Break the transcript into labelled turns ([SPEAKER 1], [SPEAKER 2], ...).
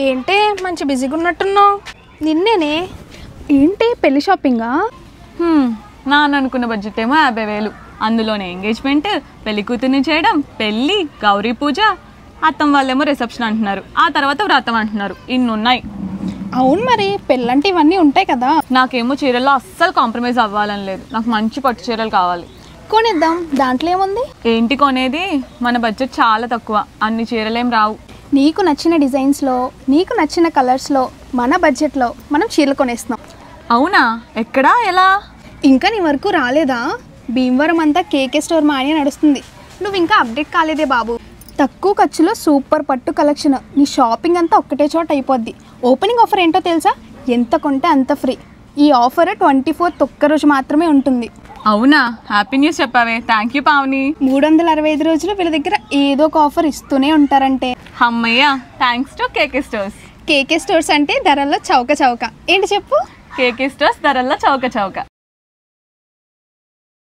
[SPEAKER 1] ఏంటే మంచి బిజీగా ఉన్నట్టున్నావు? నిన్నేనే. ఏంటి పెళ్లి షాపింగా?
[SPEAKER 2] నాన్న అనుకున్న బడ్జెట్ ఏమో 50,000. అందులోనే ఎంగేజ్మెంట్, పెళ్లి కూతుర్ని చేయడం, పెళ్ళి, గౌరీ పూజ, అత్తం వాళ్ళేమో రిసెప్షన్ అంటున్నారు, ఆ తర్వాత వ్రతం అంటున్నారు. ఇన్ని ఉన్నాయి.
[SPEAKER 1] అవును, మరి పెళ్ళంటే ఇవన్నీ ఉంటాయి కదా.
[SPEAKER 2] నాకేమో చీరల్లో అస్సలు కాంప్రమైజ్ అవ్వాలని లేదు. నాకు మంచి పట్టు చీరలు కావాలి.
[SPEAKER 1] కొనిద్దాం, దాంట్లో ఏముంది?
[SPEAKER 2] ఏంటి కొనేది? మన బడ్జెట్ చాలా తక్కువ, అన్ని చీరలేం రావు.
[SPEAKER 1] నీకు నచ్చిన డిజైన్స్లో, నీకు నచ్చిన కలర్స్లో, మన బడ్జెట్లో మనం చీరలు కొనేస్తున్నాం.
[SPEAKER 2] అవునా? ఎక్కడా? ఎలా?
[SPEAKER 1] ఇంకా నీ వరకు రాలేదా? భీమవరం అంతా కేకే స్టోర్ మాని నడుస్తుంది. నువ్వు ఇంకా అప్డేట్ కాలేదే బాబు. తక్కువ ఖర్చులో సూపర్ పట్టు కలెక్షన్. నీ షాపింగ్ అంతా ఒక్కటే చోట అయిపోద్ది. ఓపెనింగ్ ఆఫర్ ఏంటో తెలుసా? ఎంత కొంటే అంత ఫ్రీ. ఈ ఆఫర్ 24th ఒక్కరోజు మాత్రమే ఉంటుంది.
[SPEAKER 2] అవునా? హ్యాపీ న్యూస్ చెప్పావే, థ్యాంక్ యూ పావని.
[SPEAKER 1] 365 రోజులు వీళ్ళ దగ్గర ఏదో ఒక ఆఫర్ ఇస్తూనే ఉంటారంటే.
[SPEAKER 2] అమ్మయ్యా, thanks to KK stores.
[SPEAKER 1] KK stores అంటే ధరల్లో చౌక చౌక. ఏంటి చెప్పు?
[SPEAKER 2] కేకే స్టోర్స్ ధరల్లో చౌక చౌక.